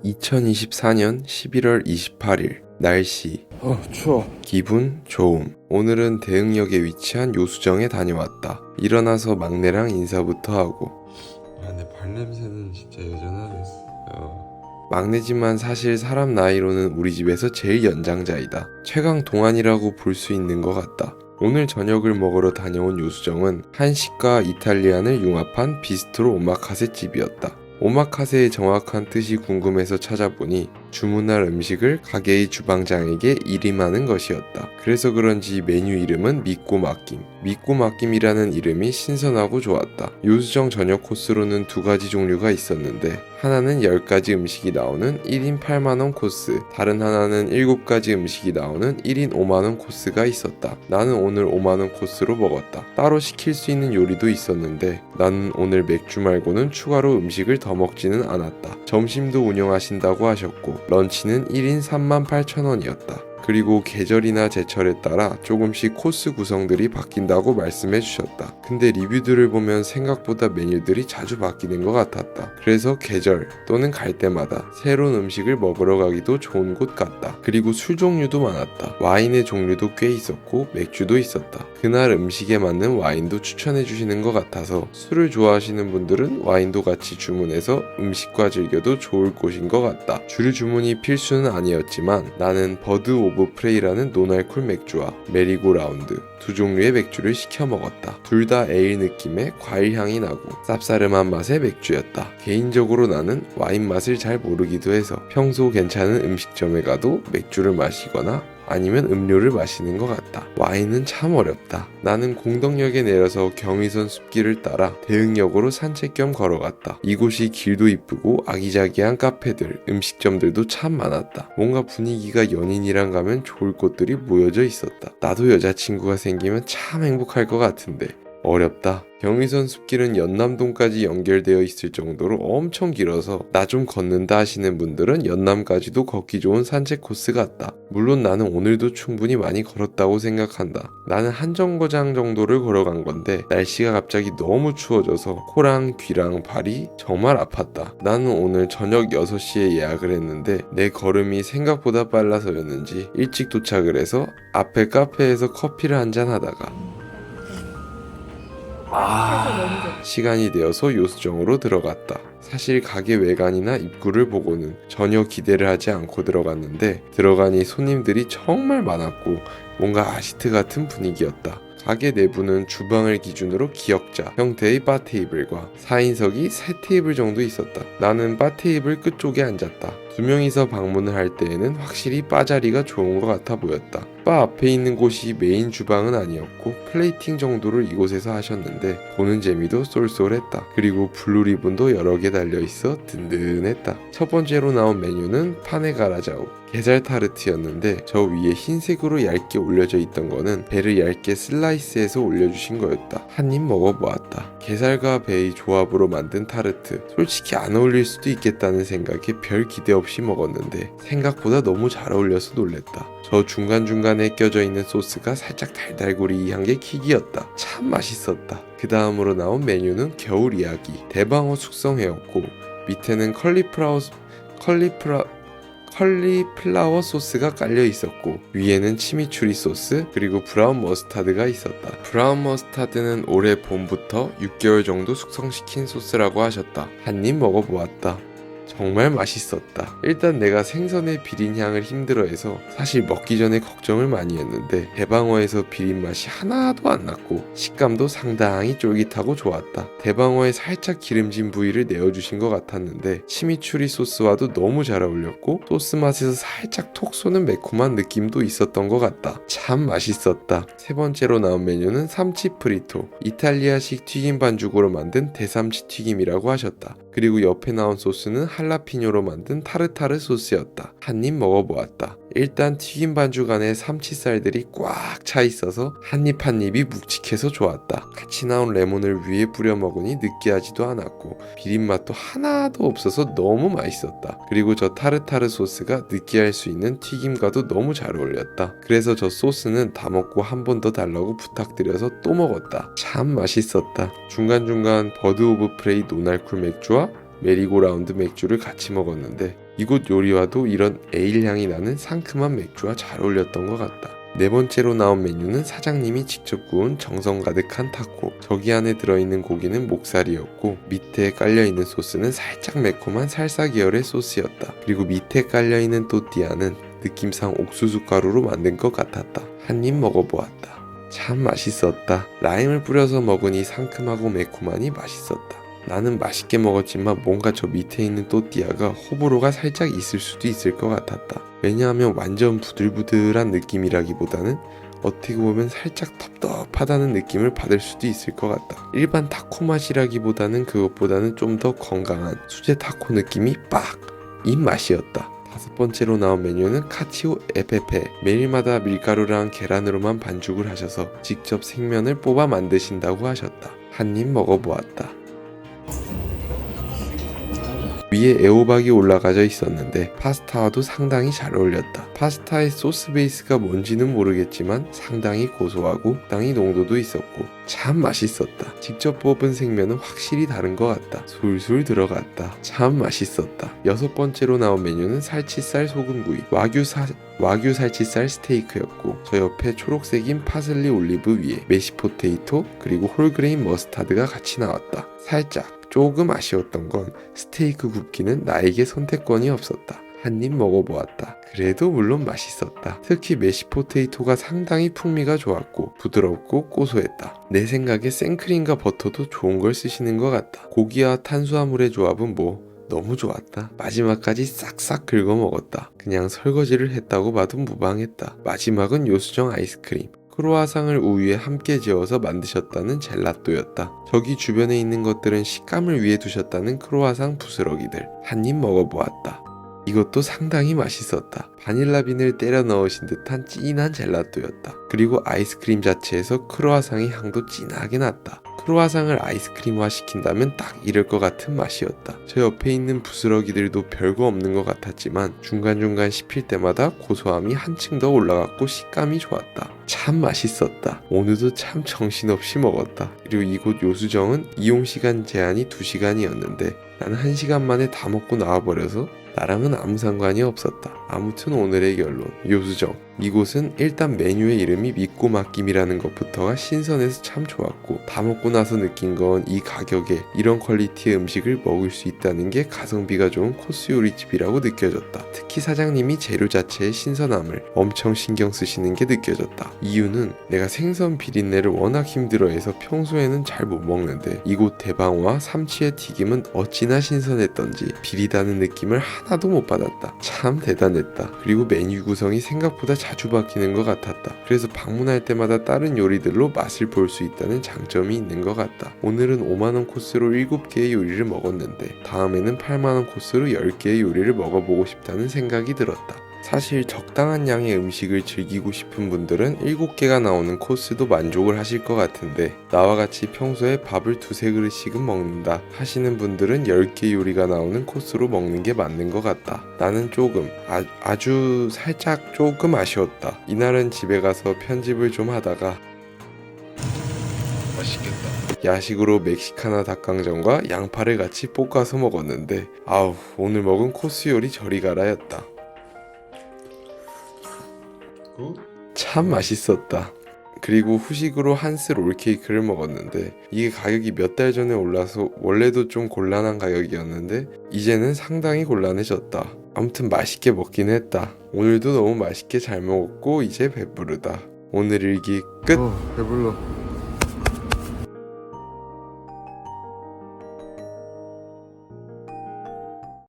2024년 11월 28일 날씨 추워. 기분 좋음. 오늘은 대흥역에 위치한 요수정에 다녀왔다. 일어나서 막내랑 인사부터 하고. 근데 발냄새는 진짜 여전하네. 막내지만 사실 사람 나이로는 우리 집에서 제일 연장자이다. 최강 동안이라고 볼 수 있는 것 같다. 오늘 저녁을 먹으러 다녀온 요수정은 한식과 이탈리안을 융합한 비스트로 오마카세 집이었다. 오마카세의 정확한 뜻이 궁금해서 찾아보니 주문할 음식을 가게의 주방장에게 일임하는 것이었다. 그래서 그런지 메뉴 이름은 믿고 맡김. 믿고 맡김이라는 이름이 신선하고 좋았다. 요수정 저녁 코스로는 두 가지 종류가 있었는데 하나는 10가지 음식이 나오는 1인 8만원 코스, 다른 하나는 7가지 음식이 나오는 1인 5만원 코스가 있었다. 나는 오늘 5만원 코스로 먹었다. 따로 시킬 수 있는 요리도 있었는데 나는 오늘 맥주 말고는 추가로 음식을 더 먹지는 않았다. 점심도 운영하신다고 하셨고 런치는 1인 38,000원이었다. 그리고 계절이나 제철에 따라 조금씩 코스 구성들이 바뀐다고 말씀해 주셨다. 근데 리뷰들을 보면 생각보다 메뉴들이 자주 바뀌는 것 같았다. 그래서 계절 또는 갈 때마다 새로운 음식을 먹으러 가기도 좋은 곳 같다. 그리고 술 종류도 많았다. 와인의 종류도 꽤 있었고 맥주도 있었다. 그날 음식에 맞는 와인도 추천해 주시는 것 같아서 술을 좋아하시는 분들은 와인도 같이 주문해서 음식과 즐겨도 좋을 곳인 것 같다. 줄 주문이 필수는 아니었지만 나는 버드 오브 프레이라는 노알콜 맥주와 메리고라운드 두 종류의 맥주를 시켜 먹었다. 둘 다 에일 느낌의 과일 향이 나고 쌉싸름한 맛의 맥주였다. 개인적으로 나는 와인 맛을 잘 모르기도 해서 평소 괜찮은 음식점에 가도 맥주를 마시거나 아니면 음료를 마시는 것 같다. 와인은 참 어렵다. 나는 공덕역에 내려서 경의선 숲길을 따라 대흥역으로 산책 겸 걸어갔다. 이곳이 길도 이쁘고 아기자기한 카페들, 음식점들도 참 많았다. 뭔가 분위기가 연인이랑 가면 좋을 곳들이 모여져 있었다. 나도 여자친구가 생기면 참 행복할 것 같은데 어렵다. 경의선 숲길은 연남동까지 연결되어 있을 정도로 엄청 길어서 나 좀 걷는다 하시는 분들은 연남까지도 걷기 좋은 산책 코스 같다. 물론 나는 오늘도 충분히 많이 걸었다고 생각한다. 나는 한 정거장 정도를 걸어간 건데 날씨가 갑자기 너무 추워져서 코랑 귀랑 발이 정말 아팠다. 나는 오늘 저녁 6시에 예약을 했는데 내 걸음이 생각보다 빨라서였는지 일찍 도착을 해서 앞에 카페에서 커피를 한잔 하다가 시간이 되어서 요수정으로 들어갔다. 사실 가게 외관이나 입구를 보고는 전혀 기대를 하지 않고 들어갔는데 들어가니 손님들이 정말 많았고 뭔가 아지트 같은 분위기였다. 가게 내부는 주방을 기준으로 기역자 형태의 바 테이블과 4인석이 3테이블 정도 있었다. 나는 바 테이블 끝쪽에 앉았다. 2명이서 방문을 할 때에는 확실히 바 자리가 좋은 것 같아 보였다. 바 앞에 있는 곳이 메인 주방은 아니었고 플레이팅 정도를 이곳에서 하셨는데 보는 재미도 쏠쏠했다. 그리고 블루 리본도 여러 개 달려있어 든든했다. 첫 번째로 나온 메뉴는 파네가라자오 게살 타르트였는데 저 위에 흰색으로 얇게 올려져 있던 거는 배를 얇게 슬라이스해서 올려주신 거였다. 한 입 먹어보았다. 게살과 배의 조합으로 만든 타르트, 솔직히 안 어울릴 수도 있겠다는 생각에 별 기대 없이 먹었는데 생각보다 너무 잘 어울려서 놀랬다. 저 중간중간에 껴져 있는 소스가 살짝 달달구리한 게 킥이었다. 참 맛있었다. 그 다음으로 나온 메뉴는 겨울 이야기 대방어 숙성회였고 밑에는 컬리플라워 소스가 깔려 있었고 위에는 치미추리 소스 그리고 브라운 머스타드가 있었다. 브라운 머스타드는 올해 봄부터 6개월 정도 숙성시킨 소스라고 하셨다. 한 입 먹어보았다. 정말 맛있었다. 일단 내가 생선의 비린 향을 힘들어해서 사실 먹기 전에 걱정을 많이 했는데 대방어에서 비린 맛이 하나도 안 났고 식감도 상당히 쫄깃하고 좋았다. 대방어에 살짝 기름진 부위를 내어주신 것 같았는데 치미추리 소스와도 너무 잘 어울렸고 소스 맛에서 살짝 톡 쏘는 매콤한 느낌도 있었던 것 같다. 참 맛있었다. 세 번째로 나온 메뉴는 삼치 프리토 이탈리아식 튀김 반죽으로 만든 대삼치 튀김이라고 하셨다. 그리고 옆에 나온 소스는 할라피뇨로 만든 타르타르 소스였다. 한 입 먹어보았다. 일단 튀김 반죽 안에 삼치살들이 꽉 차 있어서 한 입 한 입이 묵직해서 좋았다. 같이 나온 레몬을 위에 뿌려 먹으니 느끼하지도 않았고 비린맛도 하나도 없어서 너무 맛있었다. 그리고 저 타르타르 소스가 느끼할 수 있는 튀김과도 너무 잘 어울렸다. 그래서 저 소스는 다 먹고 한 번 더 달라고 부탁드려서 또 먹었다. 참 맛있었다. 중간중간 버드 오브 프레이 노알콜 맥주와 메리고라운드 맥주를 같이 먹었는데 이곳 요리와도 이런 에일 향이 나는 상큼한 맥주와 잘 어울렸던 것 같다. 네 번째로 나온 메뉴는 사장님이 직접 구운 정성 가득한 타코. 저기 안에 들어있는 고기는 목살이었고 밑에 깔려있는 소스는 살짝 매콤한 살사 계열의 소스였다. 그리고 밑에 깔려있는 또띠아는 느낌상 옥수수 가루로 만든 것 같았다. 한 입 먹어보았다. 참 맛있었다. 라임을 뿌려서 먹으니 상큼하고 매콤하니 맛있었다. 나는 맛있게 먹었지만 뭔가 저 밑에 있는 또띠아가 호불호가 살짝 있을 수도 있을 것 같았다. 왜냐하면 완전 부들부들한 느낌이라기보다는 어떻게 보면 살짝 텁텁하다는 느낌을 받을 수도 있을 것 같다. 일반 타코 맛이라기보다는 그것보다는 좀 더 건강한 수제 타코 느낌이 빡! 이 맛이었다. 다섯 번째로 나온 메뉴는 카치오 에페페. 매일마다 밀가루랑 계란으로만 반죽을 하셔서 직접 생면을 뽑아 만드신다고 하셨다. 한 입 먹어보았다. 위에 애호박이 올라가져 있었는데 파스타와도 상당히 잘 어울렸다. 파스타의 소스 베이스가 뭔지는 모르겠지만 상당히 고소하고 적당히 농도도 있었고 참 맛있었다. 직접 뽑은 생면은 확실히 다른 것 같다. 술술 들어갔다. 참 맛있었다. 여섯 번째로 나온 메뉴는 살치살 소금구이, 와규 살치살 스테이크였고 저 옆에 초록색인 파슬리 올리브 위에 메시포테이토 그리고 홀그레인 머스타드가 같이 나왔다. 살짝 조금 아쉬웠던 건 스테이크 굽기는 나에게 선택권이 없었다. 한 입 먹어보았다. 그래도 물론 맛있었다. 특히 메시포테이토가 상당히 풍미가 좋았고 부드럽고 고소했다. 내 생각에 생크림과 버터도 좋은 걸 쓰시는 것 같다. 고기와 탄수화물의 조합은 너무 좋았다. 마지막까지 싹싹 긁어 먹었다. 그냥 설거지를 했다고 봐도 무방했다. 마지막은 요수정 아이스크림. 크로아상을 우유에 함께 재워서 만드셨다는 젤라또였다. 저기 주변에 있는 것들은 식감을 위해 두셨다는 크로아상 부스러기들. 한 입 먹어보았다. 이것도 상당히 맛있었다. 바닐라 빈을 때려 넣으신 듯한 진한 젤라또였다. 그리고 아이스크림 자체에서 크로아상의 향도 진하게 났다. 크로아상을 아이스크림화 시킨다면 딱 이럴 것 같은 맛이었다. 저 옆에 있는 부스러기들도 별거 없는 것 같았지만 중간중간 씹힐 때마다 고소함이 한층 더 올라갔고 식감이 좋았다. 참 맛있었다. 오늘도 참 정신없이 먹었다. 그리고 이곳 요수정은 이용시간 제한이 2시간이었는데 나는 1시간 만에 다 먹고 나와버려서 나랑은 아무 상관이 없었다. 아무튼 오늘의 결론, 요수정. 이곳은 일단 메뉴의 이름이 믿고 맡김이라는 것부터가 신선해서 참 좋았고 다 먹고 나서 느낀 건 이 가격에 이런 퀄리티의 음식을 먹을 수 있다는 게 가성비가 좋은 코스 요리집이라고 느껴졌다. 특히 사장님이 재료 자체의 신선함을 엄청 신경 쓰시는 게 느껴졌다. 이유는 내가 생선 비린내를 워낙 힘들어해서 평소에는 잘 못 먹는데 이곳 대방어와 삼치의 튀김은 어찌나 신선했던지 비리다는 느낌을 하나도 못 받았다. 참 대단했다. 그리고 메뉴 구성이 생각보다 자주 바뀌는 것 같았다. 그래서 방문할 때마다 다른 요리들로 맛을 볼 수 있다는 장점이 있는 것 같다. 오늘은 5만원 코스로 7개의 요리를 먹었는데 다음에는 8만원 코스로 10개의 요리를 먹어보고 싶다는 생각이 들었다. 사실 적당한 양의 음식을 즐기고 싶은 분들은 7개가 나오는 코스도 만족을 하실 것 같은데 나와 같이 평소에 밥을 2-3그릇씩은 먹는다 하시는 분들은 10개 요리가 나오는 코스로 먹는 게 맞는 것 같다. 나는 조금 아주 살짝 조금 아쉬웠다. 이날은 집에 가서 편집을 좀 하다가 맛있겠다. 야식으로 멕시카나 닭강정과 양파를 같이 볶아서 먹었는데 오늘 먹은 코스 요리 저리 가라였다. 참 맛있었다. 그리고 후식으로 한스 롤케이크를 먹었는데 이게 가격이 몇 달 전에 올라서 원래도 좀 곤란한 가격이었는데 이제는 상당히 곤란해졌다. 아무튼 맛있게 먹긴 했다. 오늘도 너무 맛있게 잘 먹었고 이제 배부르다. 오늘 일기 끝. 배불러.